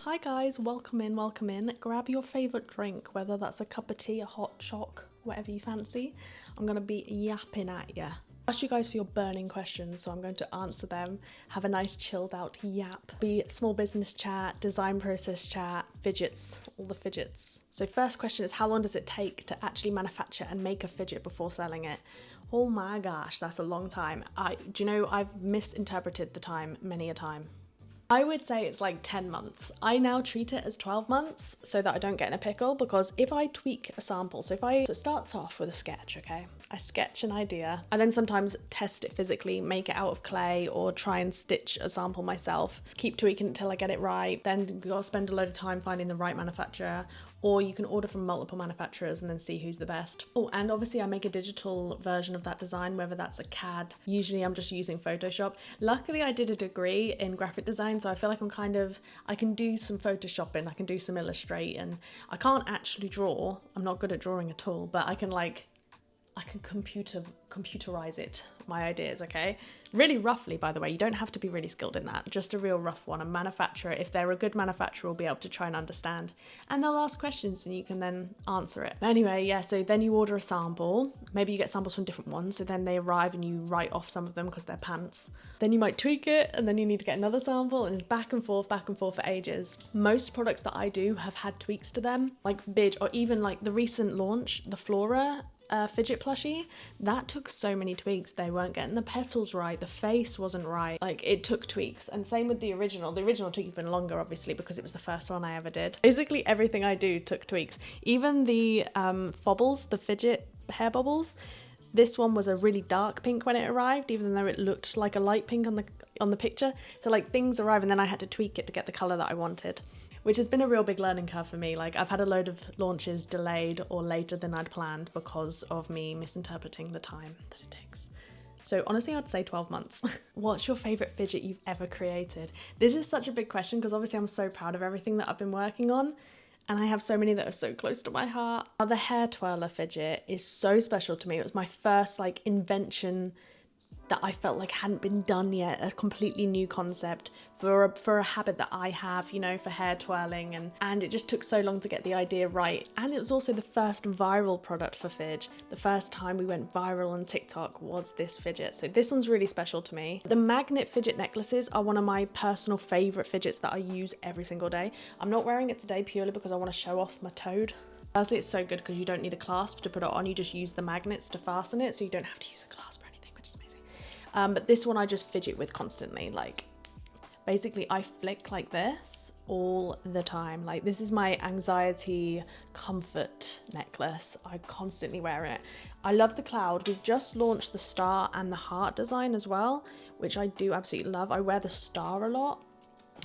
Hi guys, welcome in, welcome in. Grab your favourite drink, whether that's a cup of tea, a hot choc, whatever you fancy. I'm going to be yapping at ya. I asked you guys for your burning questions, so I'm going to answer them. Have a nice chilled out yap. Be small business chat, design process chat, fidgets, all the fidgets. So first question is, how long does it take to actually manufacture and make a fidget before selling it? Oh my gosh, that's a long time. Do you know, I've misinterpreted the time many a time. I would say it's like 10 months. I now treat it as 12 months so that I don't get in a pickle, because if I tweak a sample, so it starts off with a sketch, okay? I sketch an idea and then sometimes test it physically, make it out of clay or try and stitch a sample myself, keep tweaking it until I get it right. Then you gotta spend a load of time finding the right manufacturer, or you can order from multiple manufacturers and then see who's the best. Oh, and obviously I make a digital version of that design, whether that's a CAD. Usually I'm just using Photoshop. Luckily I did a degree in graphic design, so I feel like I can do some Photoshopping, I can do some illustrating. I can't actually draw, I'm not good at drawing at all, but I can computerize it, my ideas, okay? Really roughly, by the way, you don't have to be really skilled in that, just a real rough one. A manufacturer, if they're a good manufacturer, will be able to try and understand. And they'll ask questions and you can then answer it. But anyway, yeah, so then you order a sample. Maybe you get samples from different ones, so then they arrive and you write off some of them because they're pants. Then you might tweak it and then you need to get another sample, and it's back and forth for ages. Most products that I do have had tweaks to them, like Fidge, or even like the recent launch, the Flora fidget plushie, that took so many tweaks. They weren't getting the petals right, the face wasn't right, like it took tweaks. And same with the original took even longer, obviously, because it was the first one I ever did. Basically everything I do took tweaks, even the fobbles, the fidget hair bubbles. This one was a really dark pink when it arrived, even though it looked like a light pink on the picture. So like things arrive and then I had to tweak it to get the colour that I wanted, which has been a real big learning curve for me. Like I've had a load of launches delayed or later than I'd planned because of me misinterpreting the time that it takes. So honestly, I'd say 12 months. What's your favourite fidget you've ever created? This is such a big question because obviously I'm so proud of everything that I've been working on, and I have so many that are so close to my heart. The hair twirler fidget is so special to me. It was my first like invention that I felt like hadn't been done yet, a completely new concept for a habit that I have, you know, for hair twirling, and it just took so long to get the idea right. And it was also the first viral product for Fidge. The first time we went viral on TikTok was this fidget, so this one's really special to me. The magnet fidget necklaces are one of my personal favourite fidgets that I use every single day. I'm not wearing it today purely because I want to show off my toad. Firstly, it's so good because you don't need a clasp to put it on, you just use the magnets to fasten it, so you don't have to use a clasp or anything, which is amazing. But this one I just fidget with constantly. Like basically I flick like this all the time. Like this is my anxiety comfort necklace. I constantly wear it. I love the cloud. We've just launched the star and the heart design as well, which I do absolutely love. I wear the star a lot,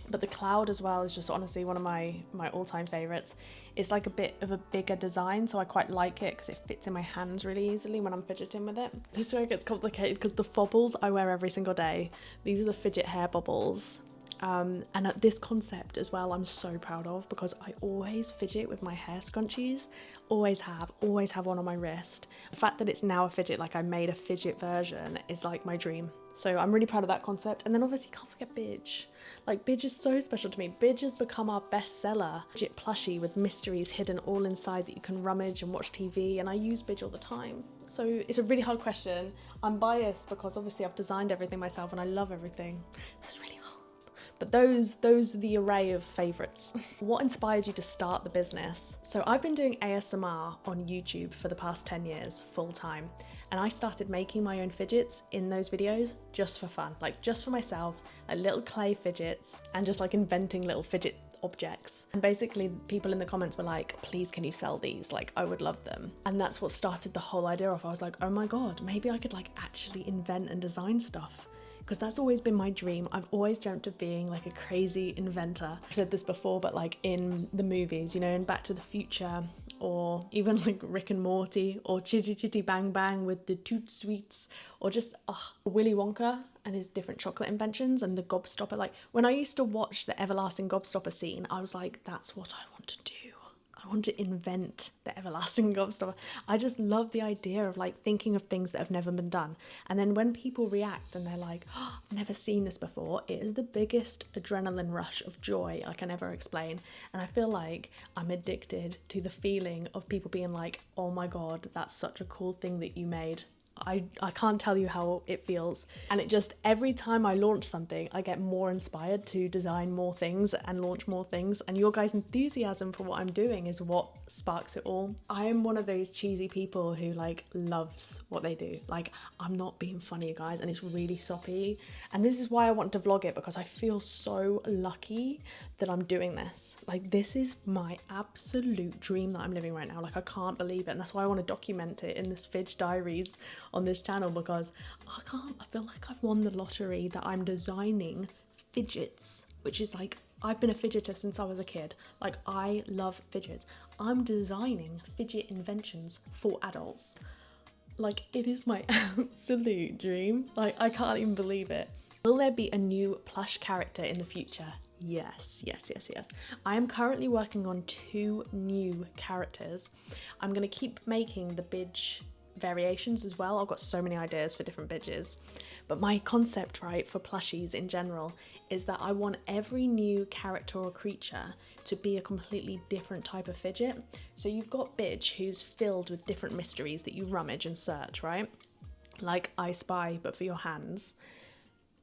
but the cloud as well is just honestly one of my all-time favorites. It's like a bit of a bigger design, so I quite like it because it fits in my hands really easily when I'm fidgeting with it. This is where it gets complicated because the fobbles I wear every single day. These are the fidget hair bubbles. And this concept as well I'm so proud of, because I always fidget with my hair scrunchies, always have one on my wrist. The fact that it's now a fidget, like I made a fidget version, is like my dream. So I'm really proud of that concept. And then obviously you can't forget Fidge. Like Fidge is so special to me. Fidge has become our bestseller. Fidget plushie with mysteries hidden all inside that you can rummage and watch TV, and I use Fidge all the time. So it's a really hard question. I'm biased because obviously I've designed everything myself and I love everything. So it's really hard. But those are the array of favourites. What inspired you to start the business? So I've been doing ASMR on YouTube for the past 10 years, full time. And I started making my own fidgets in those videos just for fun, like just for myself, like little clay fidgets, and just like inventing little fidget objects. And basically people in the comments were like, please can you sell these? Like I would love them. And that's what started the whole idea off. I was like, oh my God, maybe I could like actually invent and design stuff, because that's always been my dream. I've always dreamt of being like a crazy inventor. I've said this before, but like in the movies, you know, in Back to the Future, or even like Rick and Morty, or Chitty Chitty Bang Bang with the Toot Sweets, or just Willy Wonka and his different chocolate inventions, and the gobstopper. Like when I used to watch the everlasting gobstopper scene, I was like, that's what I want to do. I I want to invent the everlasting gobstopper. I just love the idea of like thinking of things that have never been done. And then when people react and they're like, oh, I've never seen this before, it is the biggest adrenaline rush of joy I can ever explain. And I feel like I'm addicted to the feeling of people being like, oh my God, that's such a cool thing that you made. I can't tell you how it feels. And it just, every time I launch something, I get more inspired to design more things and launch more things. And your guys' enthusiasm for what I'm doing is what sparks it all. I am one of those cheesy people who like loves what they do. Like, I'm not being funny, guys, and it's really soppy. And this is why I want to vlog it, because I feel so lucky that I'm doing this. Like, this is my absolute dream that I'm living right now. Like, I can't believe it. And that's why I want to document it in this Fidge Diaries on this channel, because I feel like I've won the lottery that I'm designing fidgets, which is like, I've been a fidgeter since I was a kid. Like, I love fidgets. I'm designing fidget inventions for adults. Like, it is my absolute dream. Like, I can't even believe it. Will there be a new plush character in the future? Yes. I am currently working on 2 new characters. I'm going to keep making the Fidge variations as well. I've got so many ideas for different Fidges, but my concept, right, for plushies in general is that I want every new character or creature to be a completely different type of fidget. So you've got Fidge, who's filled with different mysteries that you rummage and search, right? Like I Spy, but for your hands.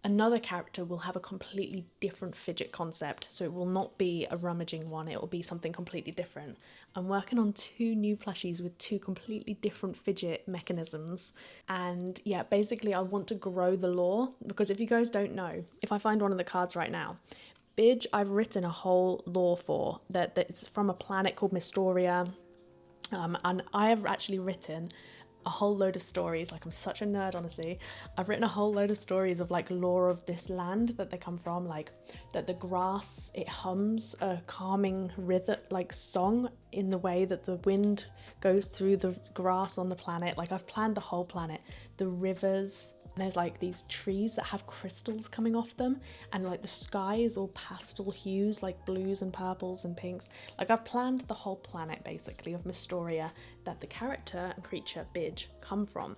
Another character will have a completely different fidget concept, so it will not be a rummaging one, it will be something completely different. I'm working on 2 new plushies with 2 completely different fidget mechanisms, and yeah, basically I want to grow the lore, because if you guys don't know, if I find one of the cards right now, Fidge I've written a whole lore for, that's from a planet called Mystoria, and I have actually written a whole load of stories. Like, I'm such a nerd, honestly. I've written a whole load of stories of like lore of this land that they come from, like that the grass, it hums a calming rhythm, like song, in the way that the wind goes through the grass on the planet. Like, I've planned the whole planet, the rivers. There's like these trees that have crystals coming off them, and like the sky is all pastel hues, like blues and purples and pinks. Like, I've planned the whole planet basically of Mystoria that the character and creature Fidge come from.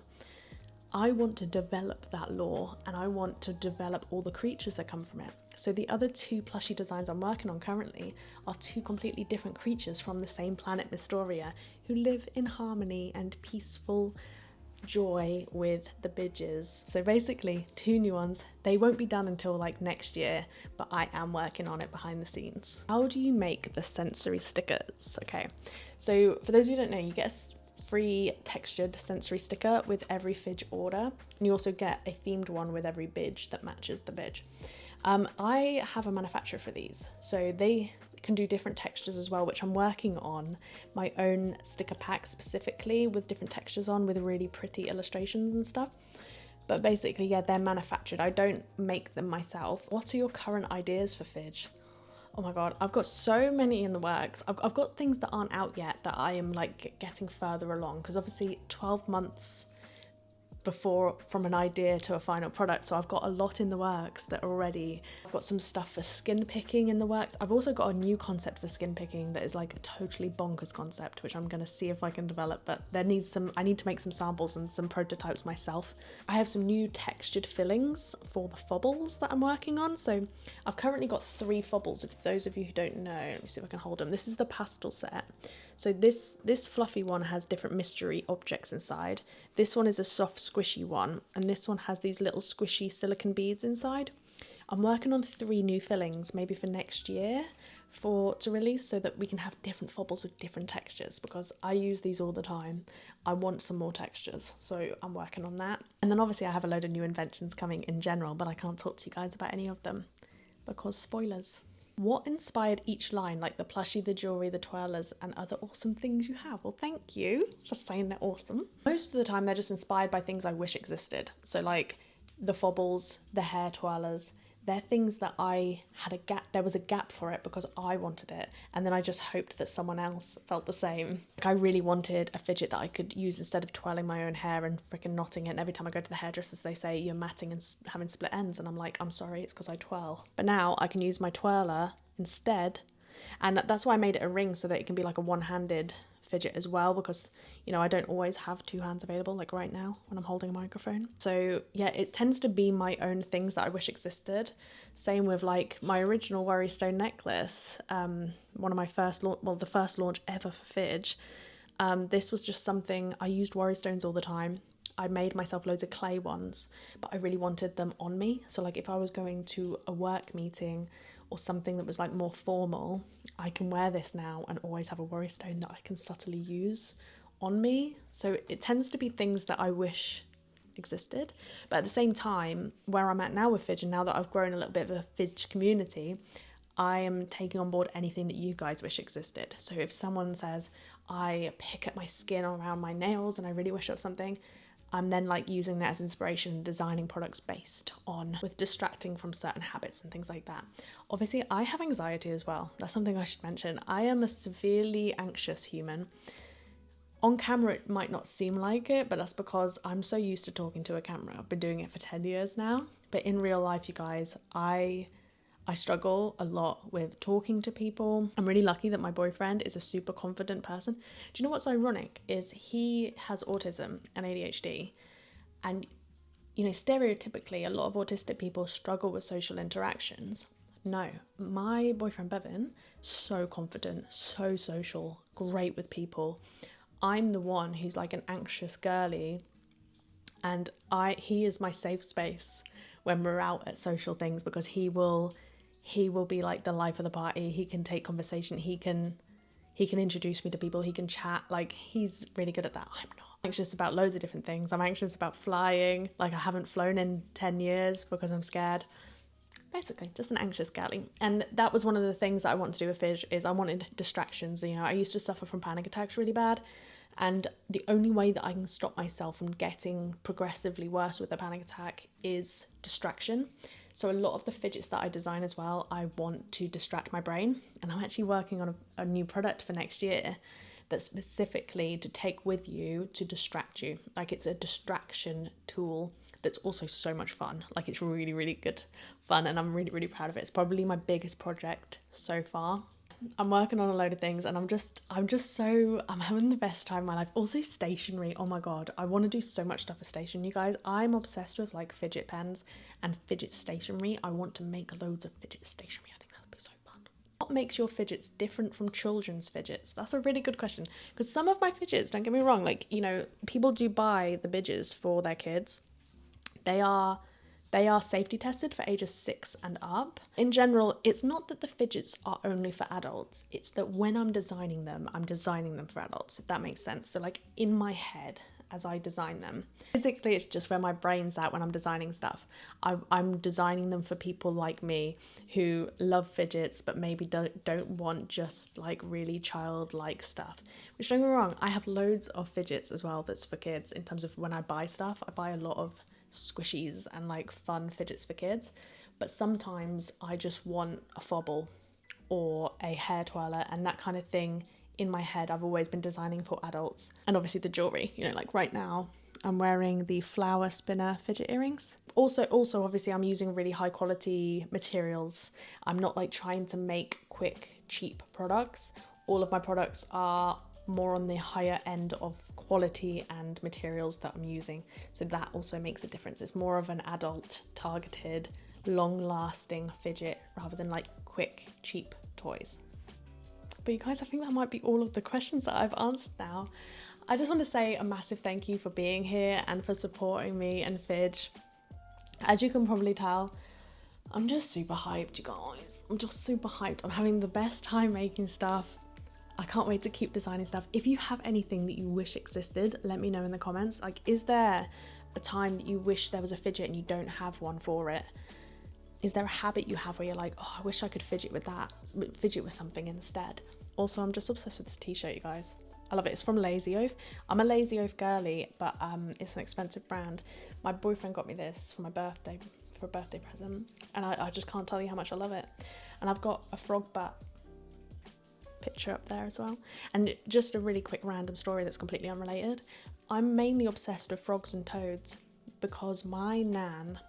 I want to develop that lore, and I want to develop all the creatures that come from it. So the other 2 plushie designs I'm working on currently are 2 completely different creatures from the same planet Mystoria, who live in harmony and peaceful joy with the Fidges. So basically 2 new ones. They won't be done until like next year, but I am working on it behind the scenes. How do you make the sensory stickers? Okay, so for those of you who don't know, you get a free textured sensory sticker with every Fidge order, and you also get a themed one with every Fidge that matches the Fidge. I have a manufacturer for these, so they can do different textures as well, which I'm working on my own sticker pack specifically with different textures on, with really pretty illustrations and stuff. But basically, yeah, they're manufactured. I don't make them myself. What are your current ideas for Fidge? Oh my God, I've got so many in the works. I've got things that aren't out yet that I am like getting further along, because obviously 12 months before from an idea to a final product, so I've got a lot in the works that are already. I've got some stuff for skin picking in the works. I've also got a new concept for skin picking that is like a totally bonkers concept, which I'm going to see if I can develop, but I need to make some samples and some prototypes myself. I have some new textured fillings for the fobbles that I'm working on. So I've currently got 3 fobbles, if those of you who don't know. Let me see if I can hold them. This is the pastel set. So this fluffy one has different mystery objects inside. This one is a soft squishy one, and this one has these little squishy silicone beads inside. I'm working on 3 new fillings, maybe for next year to release, so that we can have different fobbles with different textures, because I use these all the time. I want some more textures, so I'm working on that. And then obviously I have a load of new inventions coming in general, but I can't talk to you guys about any of them because spoilers. What inspired each line, like the plushie, the jewellery, the twirlers, and other awesome things you have? Well, thank you for saying they're awesome. Most of the time, they're just inspired by things I wish existed. So like the fobbles, the hair twirlers, they're things that I had a gap, there was a gap for it because I wanted it. And then I just hoped that someone else felt the same. Like, I really wanted a fidget that I could use instead of twirling my own hair and freaking knotting it. And every time I go to the hairdressers, they say you're matting and having split ends. And I'm like, I'm sorry, it's because I twirl. But now I can use my twirler instead And that's why I made it a ring, so that it can be like a one-handed fidget as well, because you know I don't always have two hands available, like right now when I'm holding a microphone. So yeah, it tends to be my own things that I wish existed. Same with like my original worry stone necklace, one of my first the first launch ever for Fidge. This was just something I used worry stones all the time. I made myself loads of clay ones, but I really wanted them on me. So like if I was going to a work meeting or something that was like more formal, I can wear this now and always have a worry stone that I can subtly use on me. So it tends to be things that I wish existed. But at the same time, where I'm at now with Fidge, and now that I've grown a little bit of a Fidge community, I am taking on board anything that you guys wish existed. So if someone says, I pick at my skin around my nails and I really wish it was something, I'm then like using that as inspiration and designing products based on with distracting from certain habits and things like that. Obviously, I have anxiety as well. That's something I should mention. I am a severely anxious human. On camera, it might not seem like it, but that's because I'm so used to talking to a camera. I've been doing it for 10 years now. But in real life, you guys, I struggle a lot with talking to people. I'm really lucky that my boyfriend is a super confident person. Do you know what's ironic is he has autism and ADHD, and you know, stereotypically a lot of autistic people struggle with social interactions. No, my boyfriend Bevan, so confident, so social, great with people. I'm the one who's like an anxious girly, and he is my safe space when we're out at social things, because he will be like the life of the party. He can take conversation, he can introduce me to people, he can chat, like he's really good at that. I'm not. I'm anxious about loads of different things. I'm anxious about flying, like I haven't flown in 10 years because I'm scared. Basically just an anxious girly. And that was one of the things that I wanted to do with Fidge, is I wanted distractions. You know, I used to suffer from panic attacks really bad, and the only way that I can stop myself from getting progressively worse with a panic attack is distraction. So a lot of the fidgets that I design as well, I want to distract my brain. And I'm actually working on a new product for next year that's specifically to take with you to distract you. Like it's a distraction tool that's also so much fun. Like it's really, really good fun, and I'm really, really proud of it. It's probably my biggest project so far. I'm working on a load of things, and I'm having the best time of my life. Also stationery, oh my god, I want to do so much stuff with stationery, you guys. I'm obsessed with like fidget pens and fidget stationery. I want to make loads of fidget stationery. I think that would be so fun. What makes your fidgets different from children's fidgets? That's a really good question, because some of my fidgets, don't get me wrong, like, you know, people do buy the bidges for their kids. They are safety tested for ages 6 and up. In general, it's not that the fidgets are only for adults, it's that when I'm designing them for adults, if that makes sense. So like in my head, as I design them, physically it's just where my brain's at when I'm designing stuff. I'm designing them for people like me who love fidgets but maybe don't want just like really childlike stuff. Which, don't get me wrong, I have loads of fidgets as well that's for kids. In terms of when I buy stuff, I buy a lot of squishies and like fun fidgets for kids, but sometimes I just want a fobble or a hair twirler, and that kind of thing in my head I've always been designing for adults. And obviously the jewelry, you know, like right now I'm wearing the flower spinner fidget earrings. Also obviously I'm using really high quality materials. I'm not like trying to make quick cheap products. All of my products are more on the higher end of quality and materials that I'm using, so that also makes a difference. It's more of an adult targeted, long lasting fidget rather than like quick cheap toys. But you guys, I think that might be all of the questions that I've answered now. I just want to say a massive thank you for being here and for supporting me and Fidge. As you can probably tell, I'm just super hyped, you guys. I'm just super hyped. I'm having the best time making stuff. I can't wait to keep designing stuff. If you have anything that you wish existed, let me know in the comments. Like, is there a time that you wish there was a fidget and you don't have one for it? Is there a habit you have where you're like, oh, I wish I could fidget with that, fidget with something instead? Also, I'm just obsessed with this t-shirt, you guys. I love it. It's from Lazy Oaf. I'm a Lazy Oaf girly, but it's an expensive brand. My boyfriend got me this for my birthday, for a birthday present, and I just can't tell you how much I love it. And I've got a frog butt picture up there as well. And just a really quick random story that's completely unrelated. I'm mainly obsessed with frogs and toads because my nan,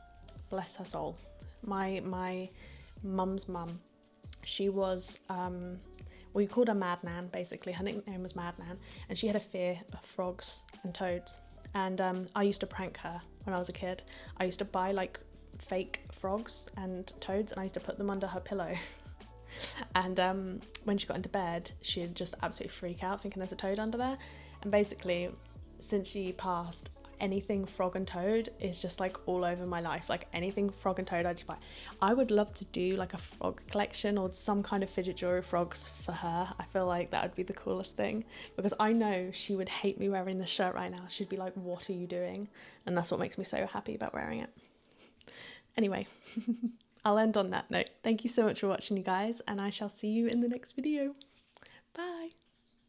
bless her soul, my mum's mum, She was, we called her Mad Nan, basically. Her nickname was Mad Nan, and she had a fear of frogs and toads. And I used to prank her when I was a kid. I used to buy like fake frogs and toads, and I used to put them under her pillow. And when she got into bed, she'd just absolutely freak out thinking there's a toad under there. And basically, since she passed, anything frog and toad is just like all over my life. Like anything frog and toad I just buy. I would love to do like a frog collection or some kind of fidget jewelry frogs for her. I feel like that would be the coolest thing, because I know she would hate me wearing this shirt right now. She'd be like, what are you doing? And that's what makes me so happy about wearing it. Anyway, I'll end on that note. Thank you so much for watching, you guys, and I shall see you in the next video. Bye.